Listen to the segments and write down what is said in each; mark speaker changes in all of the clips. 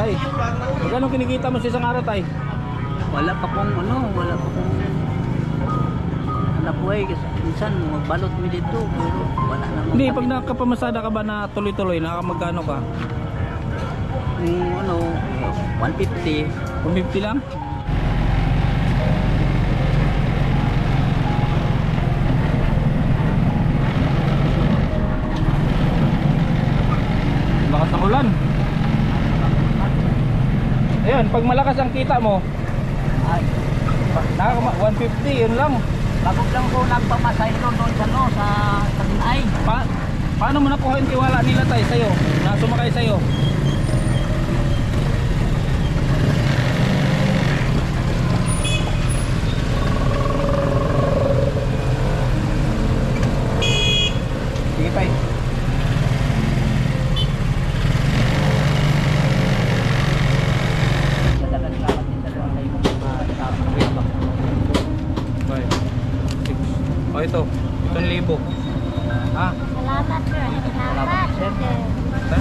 Speaker 1: tay. Magkano kinikita mo sa isang araw, tay?
Speaker 2: Wala pa kong anak buhay kasi minsan magbalot mi dito pero wala namang
Speaker 1: Hindi, pag nakapamasada ka ba na tuloy-tuloy, nakamagkano ka?
Speaker 2: yung 150.
Speaker 1: 150 lang? Lakas ng ulan. Ayun, pag malakas ang kita mo,
Speaker 2: Ay,
Speaker 1: 150, yun lang.
Speaker 2: bagog lang ko nagpamasay doon sa Taginay.
Speaker 1: Paano mo nakuha yung tiwala nila tayo sa'yo? Na sumakay sa'yo? Sige tay. Oh, ito 1,000. Ha?
Speaker 3: Salamat sir. Salamat sir.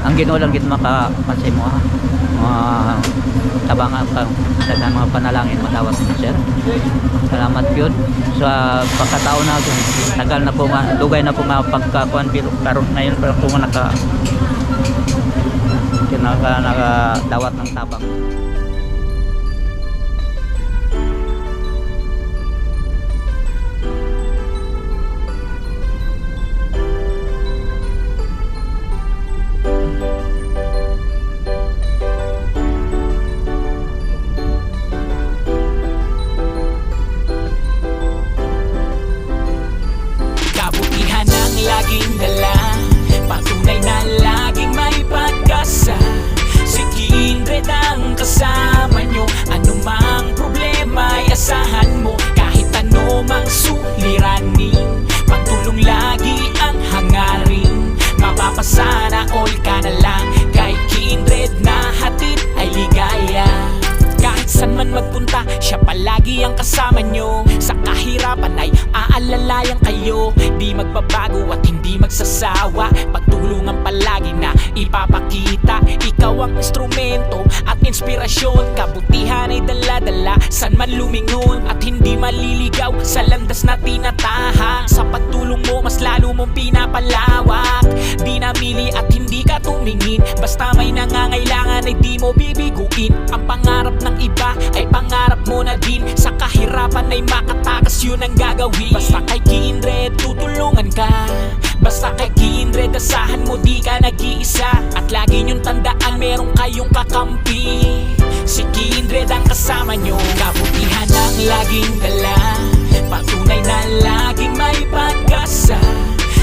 Speaker 2: Ang Ginoo lang gid makapansin mo ha. Tabangan ka sa mga panalangin madawat ni sir. Salamat yun sa pagkataon na tagal na po dugay na po mapagkakuan pero karon ngayon pa po nakadawat ng tabang.
Speaker 4: Kabutihan ang laging dala, patunay na laging may pag-asa. Si Kindred ang kasama nyo, anumang problema ay asahan mo. Kahit ano mang suliranin, pagtulong lagi ang hangarin. Mapapasana all ka na lang, kay Kindred na hatid ay ligaya. Kahit saan man magpunta, siya palagi ang kasama nyo. Sa kahirapan ay aalalayan kayo. Di magbabago at hindi magsasawa, pagtulungan palagi na ipapakita. Ikaw ang instrumento at inspirasyon, kabutihan ay dala-dala saan man lumingon. At hindi maliligaw sa landas na tinatahak. Sa pagtulong mo mas lalo mong pinapalawak. Di namili at hindi ka tumingin, basta may nangangailangan ay di mo bibiguin. Ang pangarap ng iba ay pangarap mo na din. Sa kahirapan ay makatakas, yun ang gagawin. Basta kay Kindred tutulungan ka, basta kay Kindred asahan mo di ka nag-iisa. At lagi niyong tandaan meron kayong kakampi. Si Kindred ang kasama nyo, kabutihan ang laging dala, patunay na laging may pag-asa.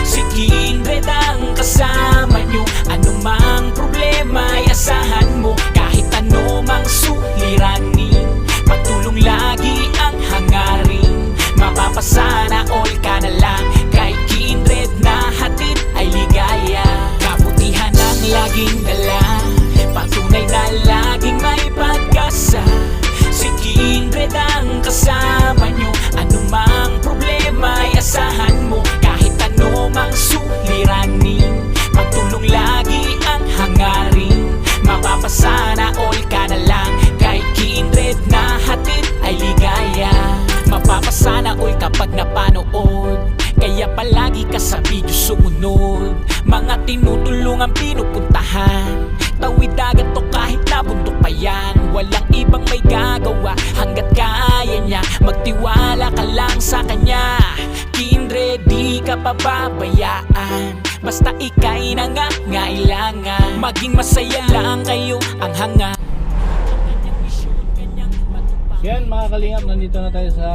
Speaker 4: Si Kindred ang kasama nyo, anumang problema ay asahan mo. Kahit ano mang suliranin, pagtulong lagi ang hangarin. Mapapasana all ka na lang, kay Kindred na hatid ay ligaya. Kabutihan ang laging dala, patunay na laging may pag-asa. Si Kindred ang kasama nyo, anumang problema ay asahan mo. Kahit ano mang suliranin, pagtulong lagi ang hangarin. Mapapasana all ka na lang, kay Kindred na hatid ay ligaya. Mapapasana all kapag napanood, kaya palagi ka sa video sumunod. Mga tinutulungan pinupuntahan, tawid dagat to kahit nabundok pa yan. Walang ibang may gagawa hanggat kaya niya, magtiwala ka lang sa kanya. Kindred di ka pababayaan, basta ika'y nangangailangan. Maging masaya lang kayo ang hanga.
Speaker 1: Yan mga kalingap, nandito na tayo sa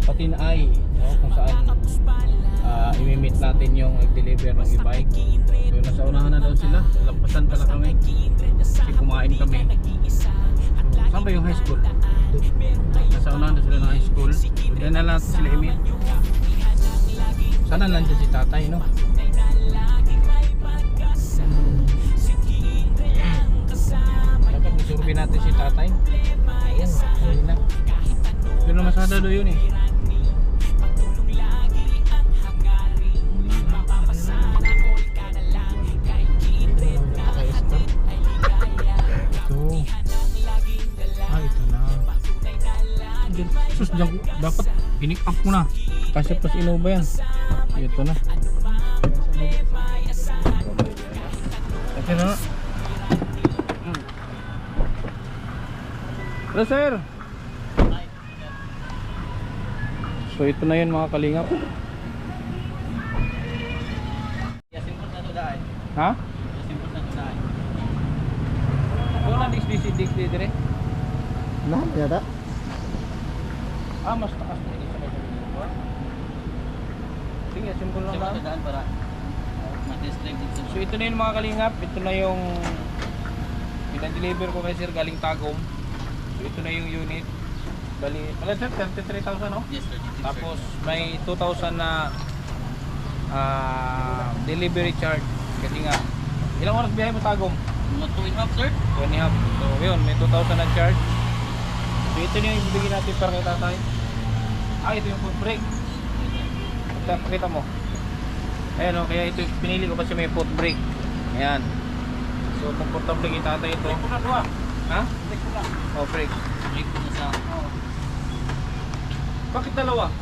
Speaker 1: Patinay, no? Kung saan imi-meet natin yung nag-deliver ng e-bike. So nasa unahan na daw sila, lampasan pala kami kasi kumain kami. So, saan ba yung high school? Nasa unahan na sila ng high school. So dyan na natin sila i-meet. Sana nandiyan si tatay, no? Dapat masurvey natin si tatay. Ayun na. Yun na masada do yun eh. Ito. dapat pinick up mo na. Kasi plus Innova yan. Ito na. Okay na. Hello sir. So ito na yun mga kalingap. Ha? Kung na DXD dire?
Speaker 5: Lahat yata.
Speaker 1: Mas taas na isa kayo. Sige, simple lang lang.
Speaker 2: para
Speaker 1: So ito na yun mga kalingap. Ito na yung pinadeliver ko kay sir galing Tagum. So ito na yung unit. Bali, pala sir, 33,000 no?
Speaker 2: Yes, sir.
Speaker 1: Tapos may 2,000 na delivery charge. Kasi nga, ilang oras biyahe mo Tagum?
Speaker 2: Mga 2.5, sir.
Speaker 1: 2.5. So yun, may 2,000 na charge. So ito na yung ibibigay natin para kay tatay. Ito yung foot brake. Pakita mo. Ayan o, kaya ito pinili ko kasi may foot brake. Ayan. So comfortable kay tatay ito. Ha? Oh, brake.
Speaker 2: Break ko na sa...
Speaker 1: Bakit dalawa?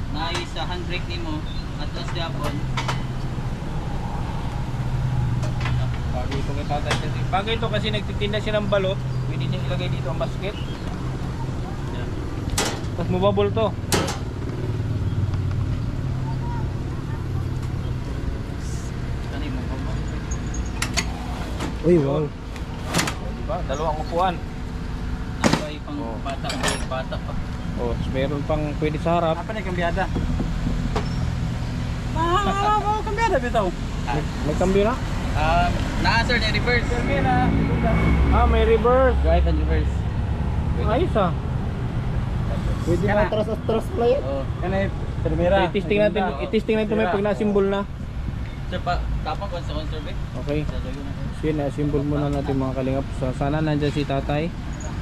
Speaker 2: Naayos sa handbrake ni mo. At tapos diapon.
Speaker 1: Bagay ito kay tatay. Bagay ito kasi nagtitinda siya ng balot. Pwede niya ilagay dito ang basket. Tapos mababol to.
Speaker 2: Ano yung mga
Speaker 5: Uy, wow.
Speaker 1: Diba? Dalawang upuan.
Speaker 2: Ano ba yung pang
Speaker 1: Oh.
Speaker 2: bata pa?
Speaker 1: Oh, tapos meron pang pwede sa harap.
Speaker 2: Apa na yung kambyada? Mga kambyada bitaw.
Speaker 1: May cambio na?
Speaker 2: Na-answer na reverse.
Speaker 1: May reverse.
Speaker 2: Drive and reverse.
Speaker 1: Ayos ah.
Speaker 5: Pwede na atras play.
Speaker 2: Oh.
Speaker 1: So, i-testing natin may pag na-symbol na.
Speaker 2: Sir, tapang ko sa conserve.
Speaker 1: Okay.
Speaker 2: Sasayo na.
Speaker 1: So yun, na-symbol muna natin mga kalingap. So, sana nandyan si tatay.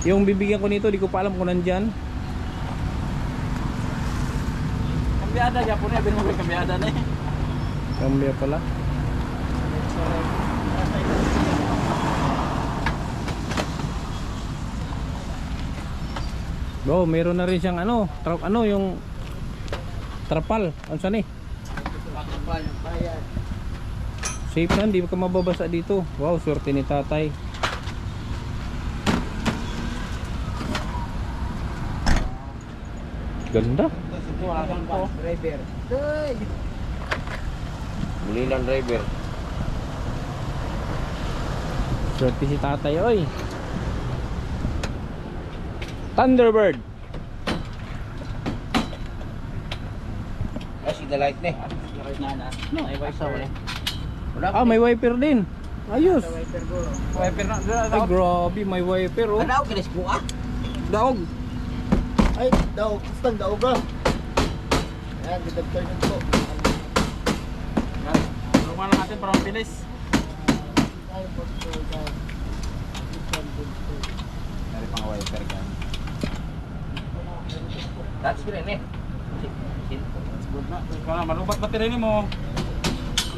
Speaker 1: Yung bibigyan ko nito, di ko pa alam kung nandyan.
Speaker 2: Kambyada, Japon na. Binunod kambyada na eh.
Speaker 1: Cambio pala. Bro, meron na rin siyang yung trapal. Ano saan eh? Safe na, hindi ka mababasa dito. Wow, swerte ni tatay. Ganda.
Speaker 5: Driver.
Speaker 1: Muli lang driver. Swerte si tatay, oy. Thunderbird.
Speaker 5: Ay, the light na.
Speaker 2: No, ay wiper eh.
Speaker 1: May wiper din. Ayos.
Speaker 2: Wiper na.
Speaker 1: Ay, grabe, may wiper oh.
Speaker 5: Daog, kinis ko ah.
Speaker 1: Daog.
Speaker 5: Ay, daog. Basta daog ah. Ayan, didagtar nyo po.
Speaker 2: Tulungan lang natin para mabilis.
Speaker 5: Ay,
Speaker 1: Dari pang wiper kan.
Speaker 5: that's good eh.
Speaker 2: Good na. Ikaw na, malubat battery ni mo.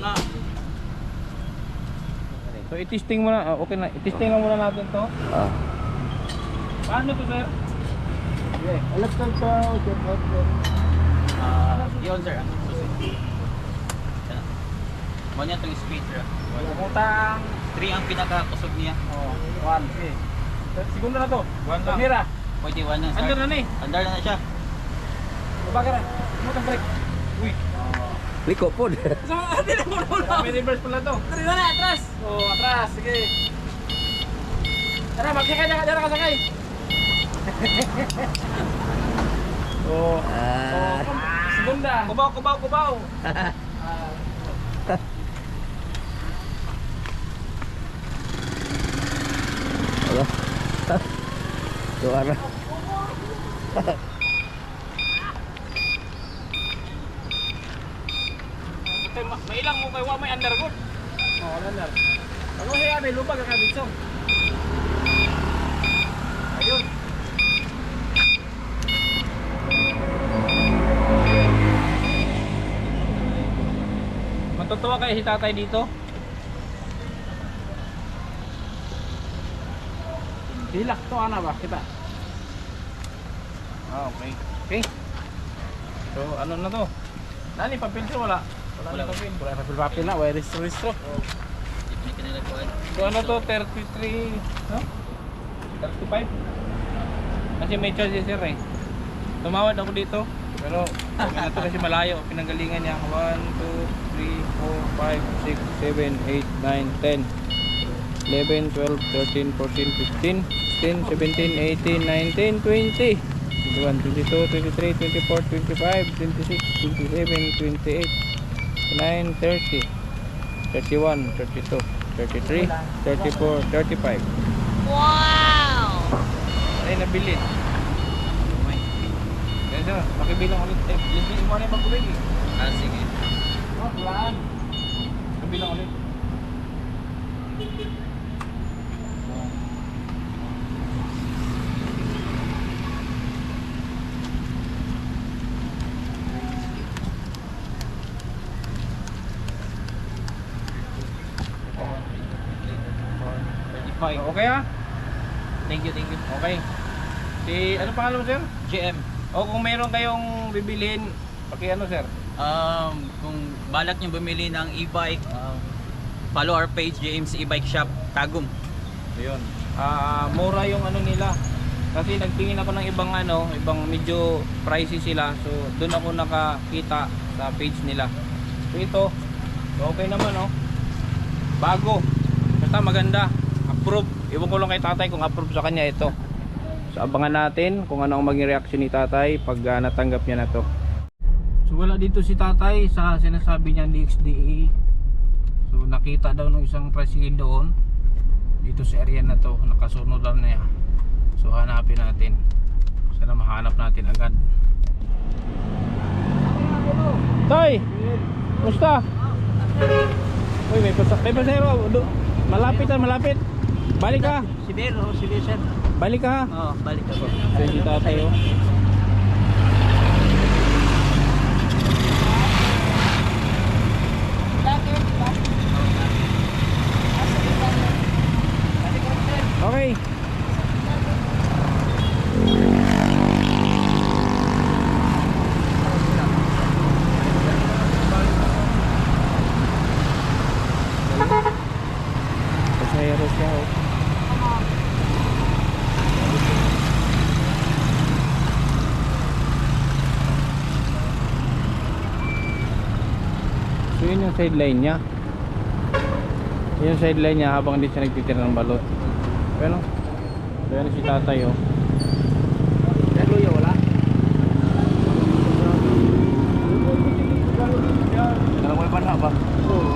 Speaker 2: Na.
Speaker 1: So i-testing muna, okay na. I-testing lang muna natin 'to. Paano 'to, sir?
Speaker 5: Alas ka pa.
Speaker 2: Yun sir. Mo niya itong speed sir.
Speaker 1: Putang
Speaker 2: 3 ang pinakakusog niya.
Speaker 1: 1. Okay. Segundo na 'to. 1 lang. Mira.
Speaker 2: Pwede 1 na.
Speaker 1: Under na ni.
Speaker 2: Andar na siya.
Speaker 1: Baba ka na. Mutang break. Uy.
Speaker 5: Liko po.
Speaker 1: May reverse pala 'to.
Speaker 2: Tara na atras.
Speaker 1: Oh, atras. Sige. Tara, magsakay na ka sakay. Oh. Segunda. Kubaw.
Speaker 5: Doa na.
Speaker 1: May ilang mo kay wa may under good. Oh, under. Ano siya may lubag ka dito. Ayun. Matutuwa kayo si tatay dito? Dilak to ana ba kita? Okay. Okay. So, ano na to? Nani, papel sir? Wala. Wala na papel. Wala papel na. Wala registro. So, ano to? 33, no? 35? Kasi may charge sir eh. Tumawad ako dito. Pero, okay na to kasi malayo. Pinanggalingan niya. 1, 2, 3, 4, 5, 6, 7, 8, 9, 10 11, 12, 13, 14, 15 16, 17, 18, 19, 20 21, 22, 23, 24, 25, 26, 27, 28, 29, 30 31, 32, 33, 34, 35.
Speaker 3: Wow!
Speaker 1: Ay, nabilit. Yan sir, makibilang ulit. Lisbin mo na yung magkulig eh. Sige. Pulaan. Makibilang ulit. Okay ha?
Speaker 2: Thank you.
Speaker 1: Okay. Si, ano pangalan mo sir?
Speaker 2: GM.
Speaker 1: O kung meron kayong bibilhin, ano sir?
Speaker 2: Kung balak nyo bumili ng e-bike, follow our page, James E-Bike Shop, Tagum.
Speaker 1: Ayun. Mura yung ano nila. Kasi nagtingin ako ng ibang medyo pricey sila. So doon ako nakakita sa page nila. So ito, okay naman oh. Bago. Basta maganda. Approve. Iwan ko lang kay tatay kung approve sa kanya ito. So abangan natin kung ano ang maging reaction ni tatay pag natanggap niya na to. So wala dito si tatay sa sinasabi niya ni XDE. So nakita daw ng isang tricycle doon dito sa area na to, nakasunod lang niya. So hanapin natin. Sana mahanap natin agad. Tay! Musta? Uy, may pasahero. Malapit. Balik ka.
Speaker 2: Sibir, sir.
Speaker 1: Balik ka ha.
Speaker 2: Oo, balik ako.
Speaker 1: So si tatay oh. Okay. Pasahero siya oh. So yun yung sideline niya. Yun yung sideline niya habang hindi siya nagtitira ng balot. Pero yan si tatay oh. Pero yung wala. Karang may bana ba? Oo.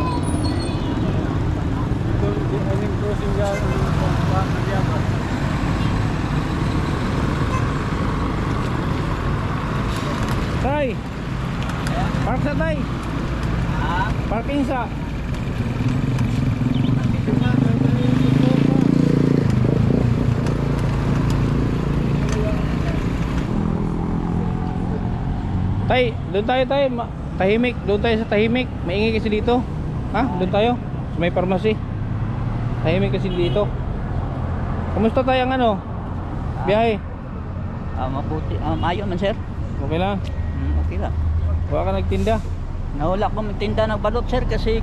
Speaker 1: Aning crossing dyan. Tay! Park sa tay! Parking sa! Tay, doon tayo tayo. Tahimik, doon tayo sa tahimik. Maingay kasi dito. Ha? Doon tayo. Sa may pharmacy. Tahimik kasi dito. Kumusta tayo ang ano? Biyahe?
Speaker 2: Mabuti. Ayaw man, sir.
Speaker 1: Okay lang.
Speaker 2: Okay lang.
Speaker 1: Wala ka nagtinda.
Speaker 2: Nawala ko magtinda ng balot, sir, kasi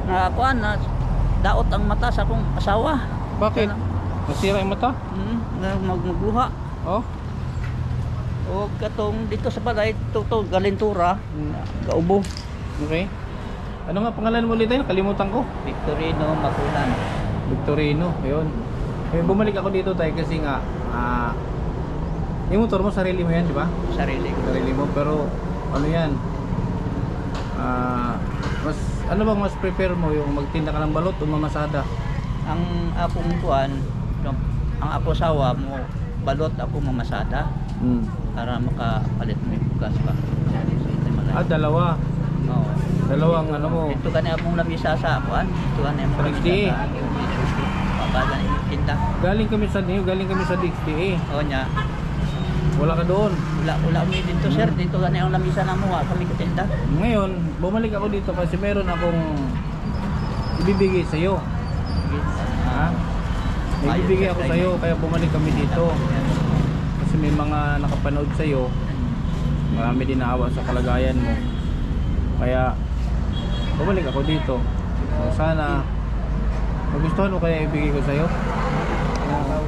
Speaker 2: nakakuan na daot ang mata sa akong asawa.
Speaker 1: Bakit? Nasira yung mata?
Speaker 2: Magluha.
Speaker 1: Oh?
Speaker 2: O katong dito sa balay, tuto galintura, kaubo.
Speaker 1: Okay. Ano nga pangalan mo ulit tayo? Nakalimutan ko.
Speaker 2: Victorino Makulan.
Speaker 1: Victorino, ayun. Bumalik ako dito tayo kasi nga yung motor mo sarili mo yan, di ba?
Speaker 2: Sarili ko.
Speaker 1: Sarili mo, pero ano yan? Mas ano bang mas prepare mo, yung magtinda ka ng balot o mamasada?
Speaker 2: Ang akong kuan, ang ako asawa mo balot, ako mamasada para makapalit mo yung bugas pa.
Speaker 1: Dalawa.
Speaker 2: Oo.
Speaker 1: Dalawang ano mo.
Speaker 2: Ito kani akong lamisa sa kuan. Ito kani akong
Speaker 1: DXDA.
Speaker 2: Papada ni tinda.
Speaker 1: Galing kami sa DXDA.
Speaker 2: O nya.
Speaker 1: Wala ka doon.
Speaker 2: Wala mo dito, sir. Dito kani ang lamisa na mo, kami katinda.
Speaker 1: Ngayon, bumalik ako dito kasi meron akong ibibigay sa iyo. Ha? May ibibigay ako sa iyo kaya bumalik kami dito. kasi may mga nakapanood sa iyo, marami din naawa sa kalagayan mo, kaya bumalik ako dito. So, sana magustuhan mo kaya ibigay ko sa iyo.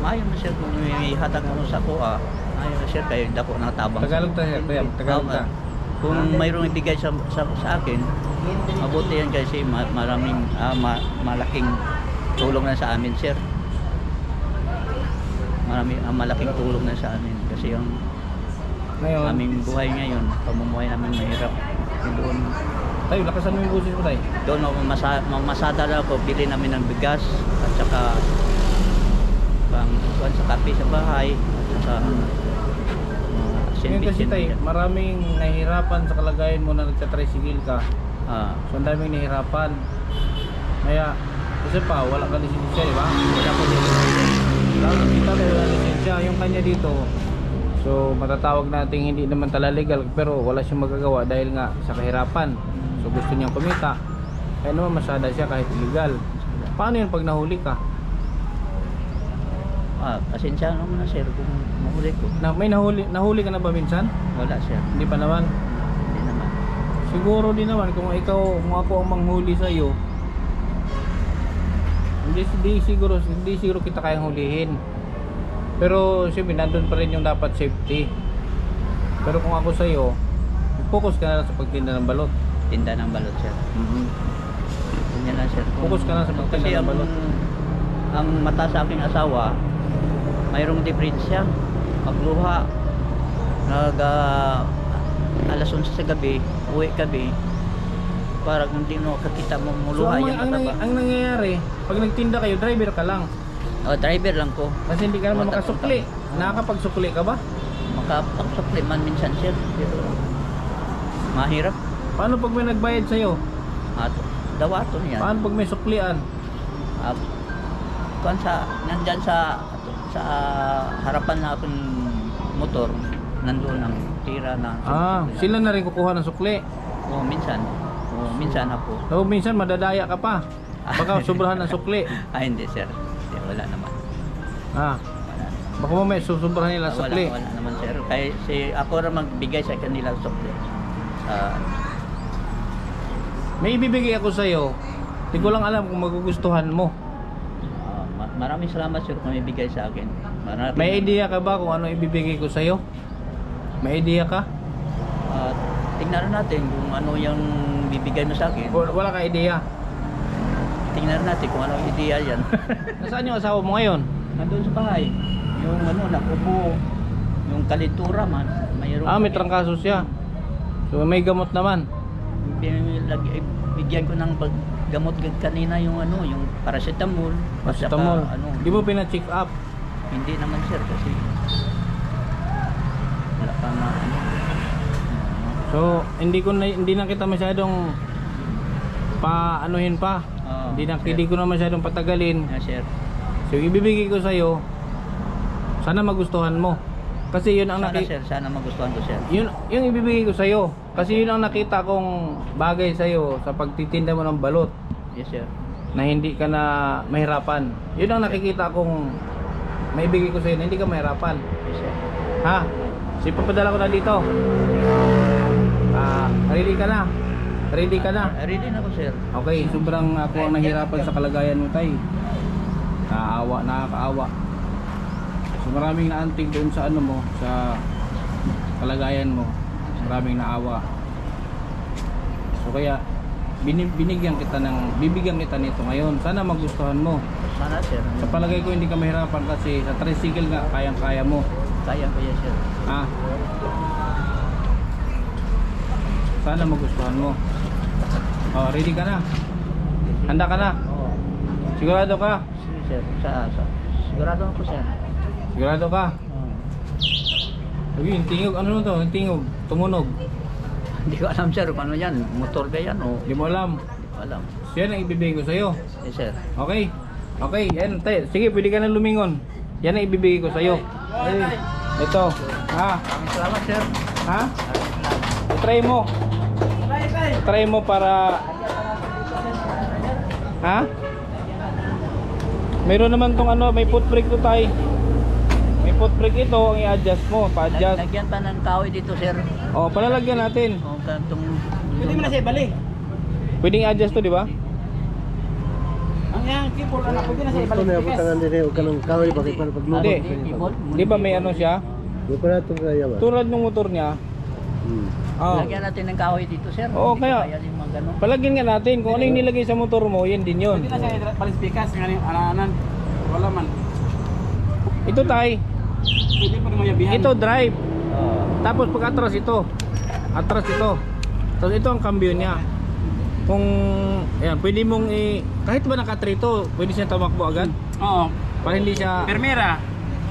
Speaker 2: Ayaw na sir kung may hatag mo sa ko ayaw na sir kayo dako na tabang.
Speaker 1: Tagalog tayo, Tagalog ta.
Speaker 2: Kung mayroong ibigay sa akin, mabuti yan kasi maraming malaking tulong na sa amin sir. Malaking tulong na sa amin kasi yung
Speaker 1: Ngayon,
Speaker 2: aming buhay ngayon, pamumuhay namin mahirap. Doon,
Speaker 1: tayo, lakasan mo yung boses mo tayo.
Speaker 2: doon masada na ako, bili namin ng bigas at saka pang sa kape sa bahay at saka
Speaker 1: Ngayon kasi tayo, maraming nahihirapan sa kalagayan mo na nagtatricycle ka. So, ang daming nahihirapan. Kaya, kasi pa, wala ka lisensya, di ba?
Speaker 2: wala ko din.
Speaker 1: Kita tayo wala lisensya. Yung kanya dito, so matatawag natin hindi naman tala legal, pero wala siyang magagawa dahil nga sa kahirapan. So gusto niyang kumita, kaya naman masada siya kahit illegal. Paano yun pag nahuli ka?
Speaker 2: Pasensya naman na sir kung mahuli ko.
Speaker 1: May nahuli ka na ba minsan?
Speaker 2: Wala sir,
Speaker 1: Hindi pa naman.
Speaker 2: hindi naman.
Speaker 1: Siguro din naman kung ako ang manghuli sa iyo, hindi siguro kita kayang hulihin. Pero siyempre nandun pa rin yung dapat safety. Pero kung ako sa iyo, focus ka na lang sa pagtinda ng balot.
Speaker 2: Tinda ng balot sir. Ganyan lang sir.
Speaker 1: Focus ka na sa
Speaker 2: Kasi
Speaker 1: pagtinda ng balot.
Speaker 2: ang mata sa aking asawa, mayroong diferensya. Magluha. Alas 11 sa gabi, uwi kami. Para kung di mo kakita mo
Speaker 1: So
Speaker 2: muluha
Speaker 1: ang nangyayari, pag nagtinda kayo, driver ka lang.
Speaker 2: driver lang ko.
Speaker 1: Kasi hindi ka naman
Speaker 2: Wala
Speaker 1: makasukli. Nakakapagsukli ka ba?
Speaker 2: Makapagsukli man minsan sir. Pero mahirap.
Speaker 1: Paano pag may nagbayad sa'yo?
Speaker 2: Dawato niya.
Speaker 1: Paano pag may suklian?
Speaker 2: Kuan nandyan sa harapan na akong motor, nandoon ang tira na.
Speaker 1: Sila na rin kukuha ng sukli.
Speaker 2: Minsan. Minsan ako.
Speaker 1: So minsan madadaya ka pa. Baka sobrahan ng sukli.
Speaker 2: Hindi sir. Wala naman.
Speaker 1: Baka mamaya susobrahan nila ng sukli.
Speaker 2: Wala naman sir. Kaya ako rin magbigay sa kanila sukli.
Speaker 1: May ibibigay ako sa'yo. Hindi ko lang alam kung magugustuhan mo.
Speaker 2: Maraming salamat sir kung ibigay sa akin.
Speaker 1: May idea ka ba kung ano ibibigay ko sa'yo? May idea ka?
Speaker 2: Tingnan natin kung ano yung bibigay mo sa akin.
Speaker 1: Wala ka idea?
Speaker 2: Tingnan natin kung ano idea yan.
Speaker 1: Nasaan yung asawa mo ngayon?
Speaker 2: Nandun sa bahay. Yung nakupo. Yung kalentura man. Mayroon
Speaker 1: May trangkaso siya. So may gamot naman.
Speaker 2: Bigyan ko ng gamot kanina yung yung paracetamol.
Speaker 1: Paracetamol.
Speaker 2: At saka,
Speaker 1: Di mo pina-check up?
Speaker 2: Hindi naman sir kasi wala pa na
Speaker 1: So hindi na kita masyadong paanuhin pa. Hindi ko na masyadong patagalin.
Speaker 2: sir.
Speaker 1: So ibibigay ko sa iyo, sana magustuhan mo. Kasi yun ang
Speaker 2: Sir, sana magustuhan ko sir.
Speaker 1: Yung ibibigay ko sa iyo. Kasi yun ang nakita kong bagay sa iyo sa pagtitinda mo ng balot.
Speaker 2: Yes sir.
Speaker 1: Na hindi ka na mahirapan. Yun ang nakikita kong maibigay ko sa iyo na hindi ka mahirapan.
Speaker 2: Yes sir.
Speaker 1: Ha? So ipapadala ko na dito. Ready ka na? Ready ka na?
Speaker 2: Ready na ko sir.
Speaker 1: Okay, sobrang ako ang nahirapan sa kalagayan mo tay. Nakakaawa. So maraming naantig doon sa mo, sa kalagayan mo. Maraming naawa. So kaya bibigyan kita nito ngayon. Sana magustuhan mo.
Speaker 2: Sana sir.
Speaker 1: Sa palagay ko hindi ka mahirapan kasi sa tricycle nga kayang-kaya mo.
Speaker 2: Kaya ko yan sir.
Speaker 1: Sana magustuhan mo. Ready ka na? Handa ka na?
Speaker 2: Oo.
Speaker 1: Sigurado ka?
Speaker 2: Sir. Sigurado ako sir.
Speaker 1: Sigurado ka? Yung tingog, ano to? Yung tingog, tumunog.
Speaker 2: Hindi ko alam sir kung ano yan. Motor ba yan o?
Speaker 1: Hindi mo alam.
Speaker 2: Hindi ko alam.
Speaker 1: So yan ang ibibigay ko sa'yo.
Speaker 2: Yes sir.
Speaker 1: Okay? Okay, yan. Sige, pwede ka na lumingon. Yan ang ibibigay ko sa'yo. Ito.
Speaker 2: Maraming salamat sir.
Speaker 1: I-try mo. I-try mo para... Mayroon naman tong may foot brake to tayo. May foot brake ito ang i-adjust mo, pa-adjust.
Speaker 2: Lagyan pa ng kahoy dito, sir.
Speaker 1: Oh, palalagyan natin.
Speaker 2: O, kantong...
Speaker 6: Pwede mo na siya ibalik.
Speaker 1: Pwedeng i-adjust to, di ba?
Speaker 6: Ang yang keyboard na pwede na siya
Speaker 5: Ito
Speaker 6: ibalik.
Speaker 5: na ako tangan din huwag ka ng kahoy bakit para paglubog.
Speaker 1: Hindi.
Speaker 2: Keyboard.
Speaker 1: Di ba may ano siya?
Speaker 5: Huwag ko na itong kaya ba?
Speaker 1: Tulad ng motor niya. Oh.
Speaker 2: Lagyan natin ng kahoy dito, sir.
Speaker 1: Oo,
Speaker 2: Hindi
Speaker 1: kaya-
Speaker 2: ko kaya yung mga ganun.
Speaker 1: Palagyan nga natin kung ano yung nilagay sa motor mo, yan din yun.
Speaker 6: Pwede na siya ibalik speakers ng anan. Wala man.
Speaker 1: Ito tay,
Speaker 6: Pwede pa naman yabihan.
Speaker 1: ito drive.
Speaker 2: Oo.
Speaker 1: Tapos pag atras ito. Atras ito. Tapos ito ang cambio niya. Kung ayan, pwede mong kahit ba naka-3 pwede siya tamakbo agad
Speaker 6: Oo.
Speaker 1: para hindi siya
Speaker 6: Primera.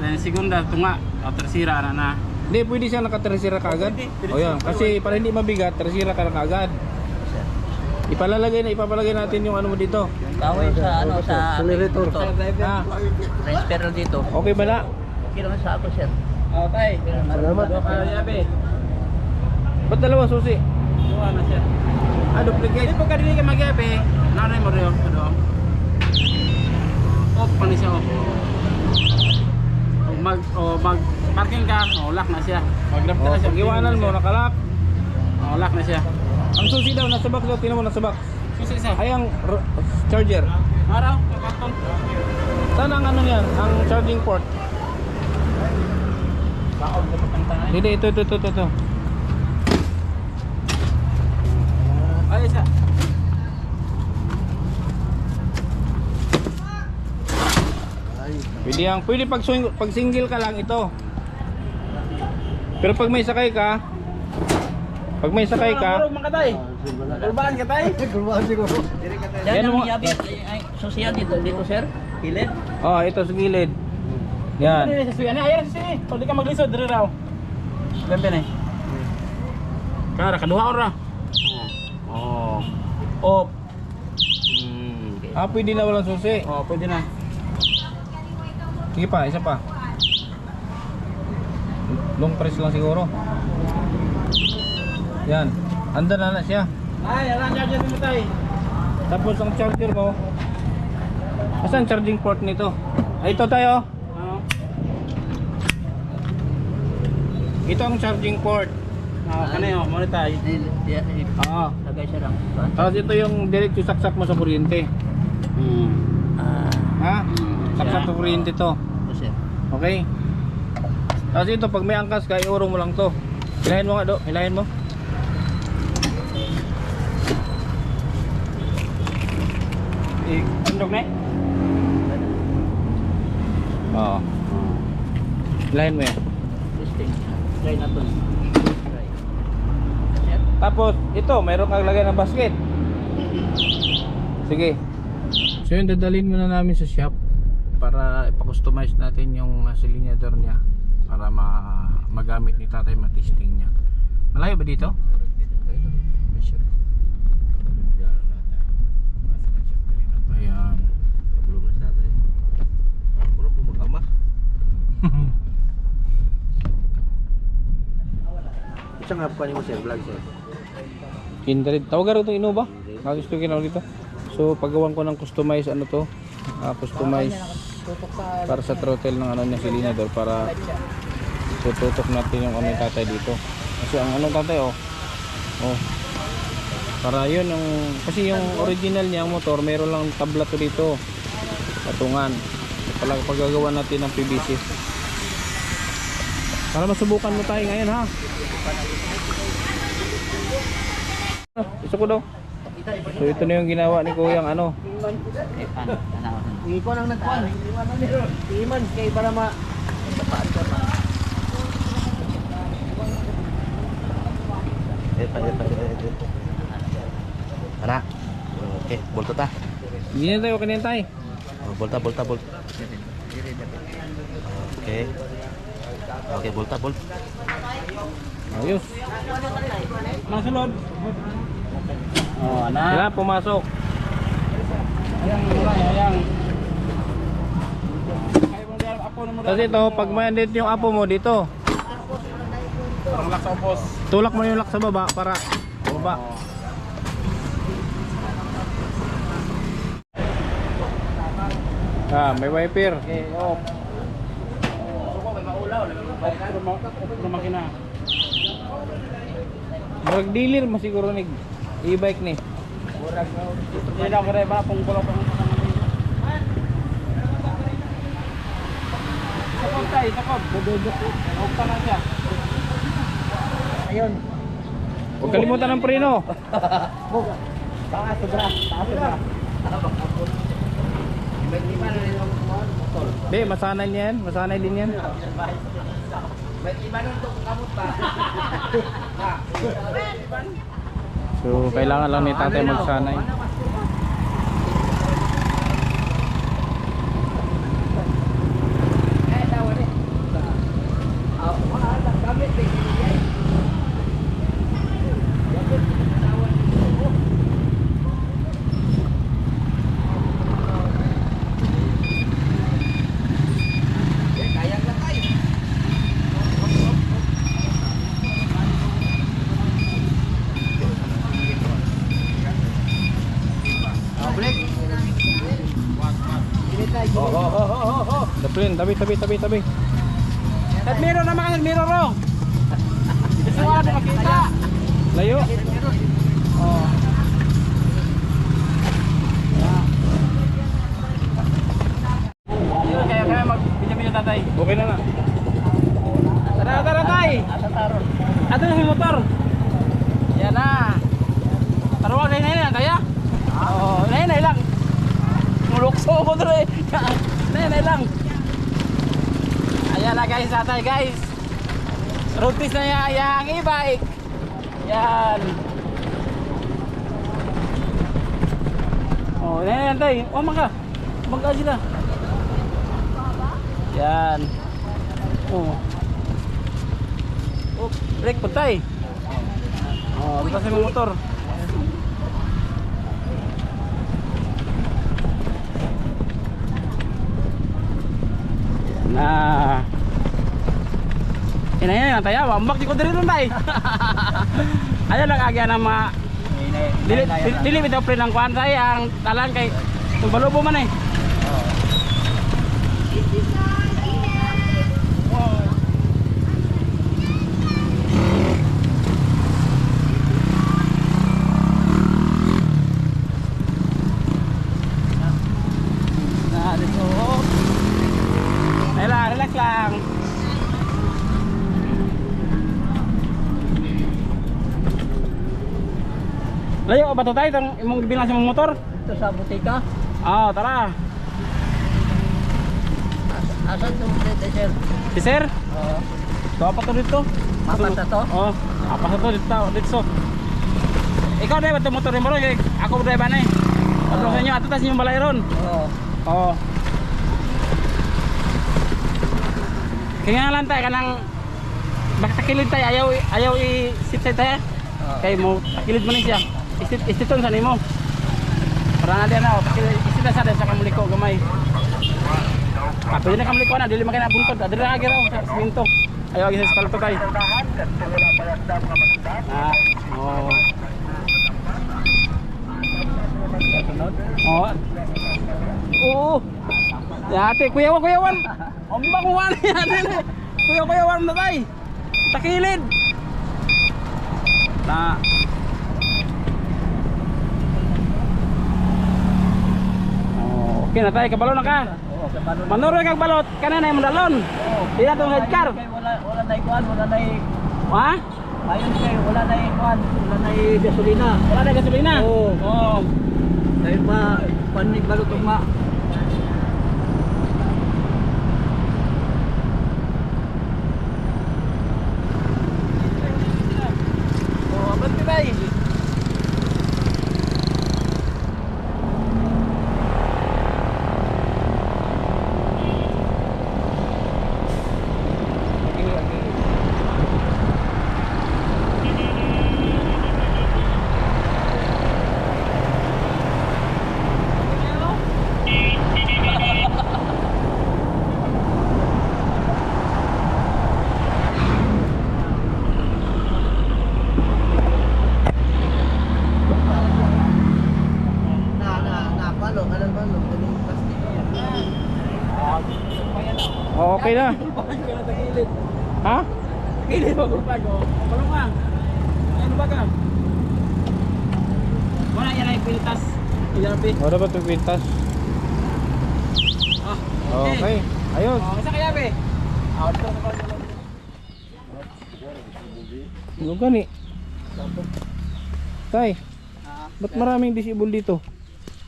Speaker 6: Then segunda tunga. O tersira na.
Speaker 1: hindi pwede siya naka-3 kaagad.
Speaker 6: Pwede.
Speaker 1: O yan, kasi para hindi mabigat, 3 ka na kaagad. Ipapalagay natin yung ano mo dito.
Speaker 2: Yung kahoy sa ano sa
Speaker 5: Accelerator.
Speaker 2: ito.
Speaker 1: Ha?
Speaker 2: Transfer dito.
Speaker 1: Okay ba na?
Speaker 2: Okay naman sa ako, sir.
Speaker 6: Oh, tay.
Speaker 5: Salamat.
Speaker 6: Yabe.
Speaker 1: Ba't dalawang susi?
Speaker 6: Duwa na siya.
Speaker 1: Duplicate.
Speaker 6: Hindi po ka dili ka magyabe. Nanay mo rin. Off pa ni siya. Off. Mag parking ka. Lock na siya. Mag-grab na siya.
Speaker 1: Pag iwanan mo, nakalak.
Speaker 6: Lock na siya.
Speaker 1: Ang susi daw, nasa box daw, tinan mo nasa box.
Speaker 6: Susi isa.
Speaker 1: Ay, ang charger.
Speaker 6: Araw. Karton.
Speaker 1: Saan ang ano yan? Ang charging port?
Speaker 6: Baon ko pagkantangan.
Speaker 1: Hindi, ito.
Speaker 6: Ay, isa.
Speaker 1: Pwede pag single ka lang ito. Pero pag may sakay ka,
Speaker 6: Marunong man ka tay. Kulbaan ka tay.
Speaker 5: Kulbaan siguro.
Speaker 2: Yan
Speaker 1: Yan
Speaker 2: ang
Speaker 1: mo-
Speaker 2: yabi. Ay, sosial dito, sir. Kilid.
Speaker 1: oh, ito sa gilid. Yan.
Speaker 6: Ano sa suya? Ayan sa suya. Kung di ka maglisod, dito raw. Ganda na eh. Kara, kaduha ko ra. Oh. Off.
Speaker 1: Ah, pwede na walang susi.
Speaker 6: Oh, pwede na.
Speaker 1: Sige pa, isa pa. Long press lang siguro. Yan. Anda na siya.
Speaker 6: Ay, alam charger mo tay.
Speaker 1: Tapos ang charger mo. Asan ang charging port nito? Ay, ito tayo.
Speaker 6: Oo.
Speaker 1: Ito ang charging port.
Speaker 6: Kanayo, mo ni tay.
Speaker 1: Oo.
Speaker 2: Lagay siya lang.
Speaker 1: Tapos ito yung direct saksak mo sa kuryente. Ha? Saksak sa kuryente to.
Speaker 2: Sir.
Speaker 1: Okay? Tapos ito, pag may angkas ka, iurong mo lang to. Hilahin mo nga do, hilahin mo.
Speaker 6: Tundog na eh.
Speaker 1: Oo. Hilahin mo yan.
Speaker 2: Testing. Try na to. Try. Sir.
Speaker 1: Tapos, ito, mayroon kang lagay ng basket. Sige. So yun, dadalhin muna namin sa shop para ipa-customize natin yung silinyador niya para magamit ni tatay, matesting niya. Malayo ba dito? Ayan.
Speaker 5: Isang nga pa ni mo sir, vlog sir.
Speaker 1: Kindred. Tawagan ito Innova. Gusto ko dito. So paggawan ko ng customize ano to, customize para sa throttle ng ano niya silinador para tututok natin yung ano yung tatay dito. Kasi ang ano tatay oh. Para yun yung kasi yung original niya ang motor meron lang tabla to dito. Patungan. Pala paggagawa natin ng PVC. Para masubukan mo tayo ngayon ha. Gusto ko daw. So ito na yung ginawa ni Kuyang ano.
Speaker 2: Eh, paano?
Speaker 5: Ikaw nang nagkuhan. Iman kay para ma
Speaker 7: Ana. Okay, bolta ta.
Speaker 1: Hindi na tayo kanintay.
Speaker 7: Bolta. Okay. Okay, bolta.
Speaker 1: Ayos.
Speaker 6: Masulod. Oh, ana.
Speaker 1: Yan, pumasok.
Speaker 6: Ayang. Kayo mo diyan apo mo.
Speaker 1: Kasi ito, pag may andito yung apo mo dito,
Speaker 6: Parang lock sa upos.
Speaker 1: tulak mo yung lock sa baba para baba. May wiper.
Speaker 6: Okay, off. Off-road makina.
Speaker 1: Drug dealer mo siguro ni e-bike ni.
Speaker 6: Hindi na kaya ba pong kulo pang Sakop tayo, sakop. Okta na siya.
Speaker 5: Ayun.
Speaker 1: Huwag kalimutan ng preno.
Speaker 5: Taas sobra. Iba na rin ang motor.
Speaker 1: Hindi, masanay niyan. Masanay din yan.
Speaker 5: Iba na ito kamot pa.
Speaker 1: So, kailangan lang ni tatay magsanay. Tabi.
Speaker 6: At mirror naman kasi mirror ro. Gusto ko na makita.
Speaker 1: Layo.
Speaker 6: Oh. Yun, kaya mag-video tatay.
Speaker 1: Okay na na.
Speaker 6: Tara tay. Ato yung motor. Yan na. Taruwag na yun kaya? Oo, na lang. Mulukso ko doon eh. Na lang. Ayan na guys, tatay guys. Road test na yung e-bike. Yan. Oh, yan tay. Umang ka. Umang sila. Yan. Oh. Oh, brake po tay. Oh, bukas yung motor. Nah. Yan tayo, wambak di ko diri nun tay. Ayan lang agya ng mga dili bitaw pre ng kuan tay ang talan kay tumbalobo man eh. Nah, dito. Relax lang. Layo ba to tayo itong imong bilang sa motor?
Speaker 5: Ito sa butika.
Speaker 6: Oo, tara.
Speaker 5: Asan itong plate, sir?
Speaker 6: Si sir?
Speaker 5: Oo.
Speaker 6: Dapat to dito.
Speaker 5: Mapat na to?
Speaker 6: Oo, apas na to dito. Ikaw na ba itong motor mo ron? Ako driver na eh. Patro sa inyo, ato tas inyong balay ron.
Speaker 5: Oo.
Speaker 6: Oo. Kaya nga lang tayo, kanang takilid tayo, ayaw i-sit tayo. Kaya mo, takilid mo na siya. Istiton sa nimo. Para na din ako, isita sa din sa kamuliko gamay. Pwede na kamuliko na, dili makina buntod. Dili na agiraw sa siminto. Ayaw agi sa espalto kay. Oo. Oh. Oo. Yate, kuyawan. Ombak mo wala yan. Kuyawan na tay. Takilid. Na. Okay na tayo, kabalo na ka.
Speaker 5: Oo, kapano na.
Speaker 6: Manuro kag balot, kana na imong dalon. Di na tong headcar.
Speaker 5: Wala na ikuan, wala na
Speaker 6: Ha?
Speaker 5: ayun kay wala na ikuan, wala na gasolina.
Speaker 6: Wala na gasolina.
Speaker 5: Oo.
Speaker 6: Oo.
Speaker 5: Dahil pa panig balot ugma.
Speaker 6: Oh, abante tayo.
Speaker 5: Na palo, kalang palo, kaling plastic.
Speaker 1: Okay na. Ha?
Speaker 6: Kilid mo ko bago. Kulong ka. Ano ba ka? Wala yan ay pintas. Ilan pi?
Speaker 1: O dapat yung pintas.
Speaker 6: Ah.
Speaker 1: Okay. Ayos.
Speaker 6: Oh, isa kaya be. Ah, ito na ba?
Speaker 1: Ano gani? Tay,
Speaker 6: Ah,
Speaker 1: ba't maraming disable dito?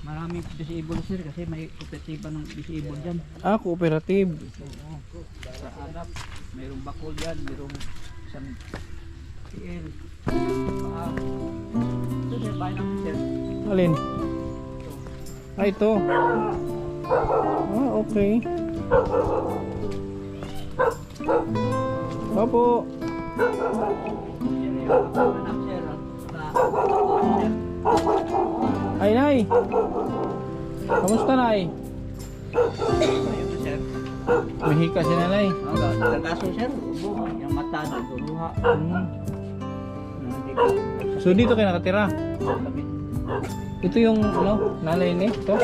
Speaker 6: maraming disabled sir kasi may kooperatiba ng disabled dyan.
Speaker 1: Ah, cooperative.
Speaker 6: Sa hanap, mayroong bakol yan, mayroong isang PL. Ito sir, bahay namin sir.
Speaker 1: Alin? Ah, ito. Ah, okay. Opo.
Speaker 6: Hanap sir, sir.
Speaker 1: Ay, Nay. Kamusta, Nay?
Speaker 6: Ayun sir.
Speaker 1: Mahika si Nanay.
Speaker 6: Ang kaso sir, ubo, yung mata na duruha. Hindi ka.
Speaker 1: So, dito kayo nakatira?
Speaker 6: Kami.
Speaker 1: Ito yung, ano, nanay ni? Ito?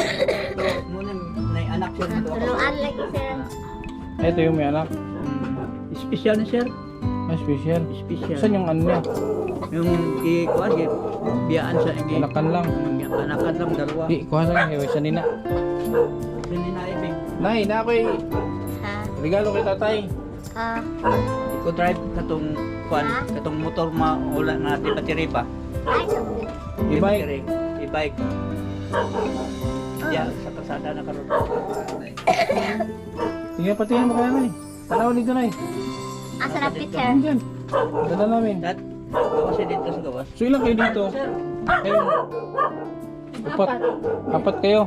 Speaker 6: Muna, may anak sir dito ako.
Speaker 3: Tuluan lagi sir.
Speaker 1: Ito yung may anak.
Speaker 6: Special ni sir.
Speaker 1: Ah, special.
Speaker 6: Special.
Speaker 1: Saan yung ano niya?
Speaker 6: Yung ikuan, biyaan sa ingi.
Speaker 1: Anakan lang.
Speaker 6: Anakan lang, dalawa.
Speaker 1: Di, kuha sa kanya. Sa nina.
Speaker 6: Sini na ibig.
Speaker 1: Nay, na ako'y
Speaker 3: Ha?
Speaker 1: regalo kay tatay.
Speaker 3: Ah.
Speaker 6: Iko drive katong kuan, katong motor maula na natin battery pa.
Speaker 3: Ay,
Speaker 1: E-bike.
Speaker 6: E-bike. Diyan sa kasada na karon.
Speaker 1: Sige, patingin mo kaya, Nay. Tanaw dito, Nay.
Speaker 3: asa na picture?
Speaker 1: Diyan. Dala namin.
Speaker 6: Dat, gawas dito sa gawas.
Speaker 1: So, ilang kayo dito? Ayun. Apat kayo.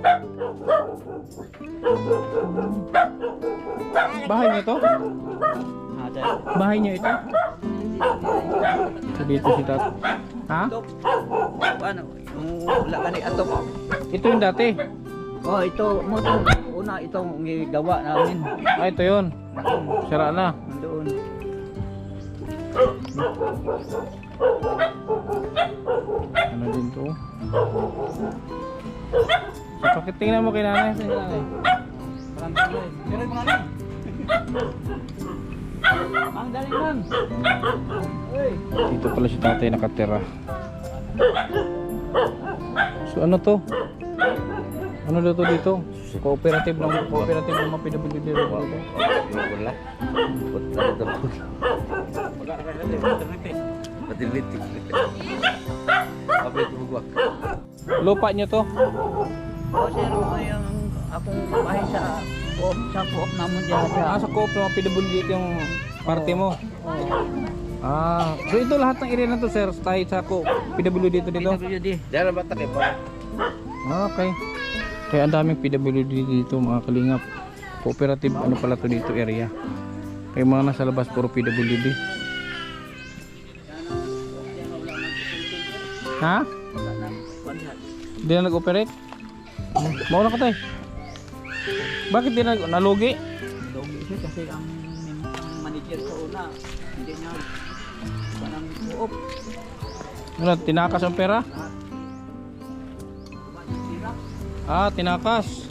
Speaker 1: Bahay niyo to?
Speaker 6: Ada.
Speaker 1: Bahay niyo ito? So, dito si tat. Ha?
Speaker 6: Atop. Ano, yung wala ka ni atop.
Speaker 1: Ito yung dati.
Speaker 6: Oh, ito mo to. Una itong gawa namin.
Speaker 1: Ah, ito yun. Sira na.
Speaker 6: Nandoon.
Speaker 1: Ano din to? So, pakitingnan mo kay nanay. Sa nanay.
Speaker 6: Parang tuloy. Pero mga ano? Ang dali lang. Uy.
Speaker 1: Dito pala si tatay nakatira. So, ano to? Ano daw to dito? Cooperative ng mga PWD.
Speaker 7: Wala. Wala na dapat.
Speaker 6: Wala ka rin. Internet eh.
Speaker 7: Patiliti. Apa itu gua?
Speaker 1: Lupa niyo to?
Speaker 6: Oh, sir, yung akong bahay sa co-op naman dyan
Speaker 1: Ah, sa coop ng mga PWD yung party mo? Ah, so ito lahat ng area na to, sir, tayo sa PWD dito dito?
Speaker 6: PWD.
Speaker 7: Jangan batak ya, Pak.
Speaker 1: Ah, okay. Kaya ang daming PWD dito, mga kalingap. Cooperative ano pala to dito area. Kaya mga nasa labas puro PWD. Ha? Hindi na nag-operate? Mauna ka tayo. Bakit di na nalugi?
Speaker 6: Dogi siya kasi ang manager sa una, hindi niya parang co-op.
Speaker 1: Ano, tinakas ang pera? Ah, tinakas.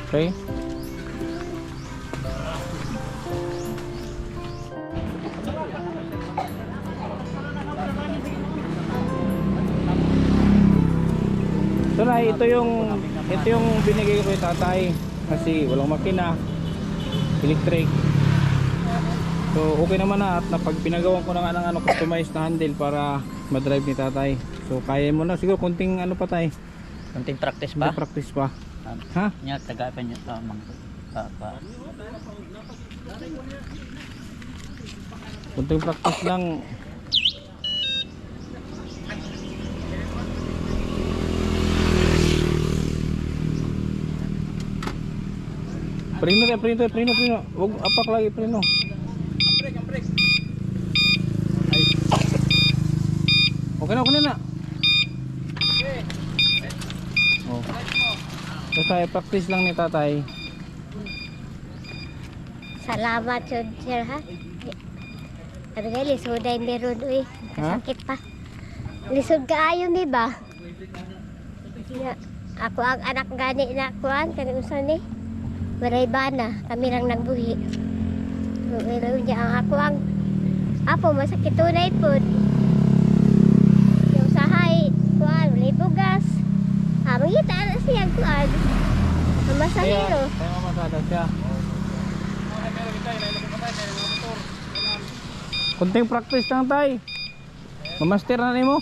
Speaker 1: Okay. So na, ito yung binigay ko kay tatay kasi walang makina, electric. So okay naman na at napag pinagawan ko na nga ng ano, customized na handle para ma-drive ni tatay. So kaya mo na siguro konting ano pa tay.
Speaker 6: Konting practice
Speaker 1: Hindi practice pa. Ha?
Speaker 6: Nya taga pa niya sa mga
Speaker 1: Konting practice lang. Prino. Huwag apak lagi, prino. Okay na. Oh. Basta practice lang ni tatay.
Speaker 3: Salamat yun, sir, ha? Sabi nga, lisod ay meron, uy. Kasakit pa. Lisod ka ayon, di ba? Ako ang anak gani na kuan, kani usan ni. Maray bana, kami lang nagbuhi. Pero niya ang ako ang apo masakit tunay po. Yung sahay, kuan, walay bugas. Mangita na siya kuan. Ang masahero.
Speaker 1: Kaya mamasada siya. Kunting practice lang tay. Mamaster na nimo.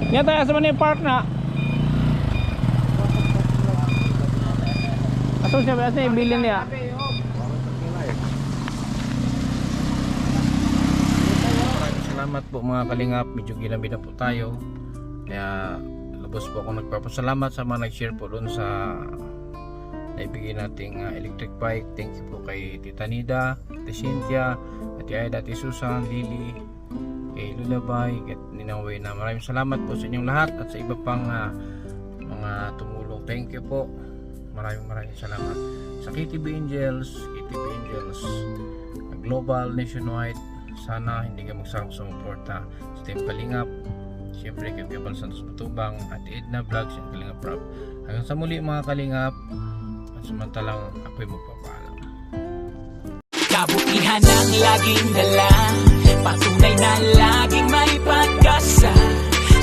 Speaker 1: Yan tayo sa mga park na. Ato siya ba yung bilin niya? Maraming salamat po mga kalingap. Medyo ginabi na po tayo. Kaya lubos po ako nagpapasalamat sa mga nag-share po doon sa naibigay nating electric bike. Thank you po kay Tita Nida, Tita Cynthia, Ate Aida, Ate Susan, Lily, kay Lulabay, at Ninaway na. Maraming salamat po sa inyong lahat at sa iba pang mga tumulong. Thank you po. Maraming salamat sa KTB Angels, Global, Nationwide. Sana hindi ka magsarap sa suporta sa Team Kalingap. Siyempre kay Gabal Santos Matubang at Edna Vlogs and Kalingap Rob. Hanggang sa muli mga Kalingap. At samantalang ako'y magpapaalam.
Speaker 4: Kabutihan ang laging dala, patunay na laging may pag-asa.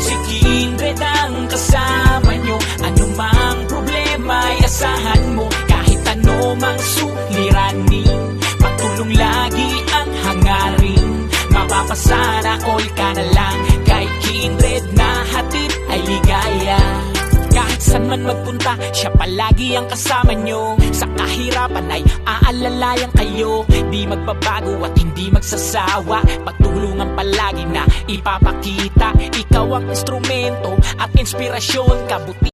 Speaker 4: Si Kindred ang kasama nyo, anumang problema ay asahan mo. Kahit ano mang suliranin, pagtulong lagi ang hangarin. Mapapasana all ka na lang, kay Kindred na hatid ay ligaya. Kahit saan man magpunta, siya palagi ang kasama nyo. Sa kahirapan ay aalalayan kayo. Di magbabago at hindi magsasawa, pagtulungan palagi na ipapakita. Ikaw ang instrumento at inspirasyon, kabuti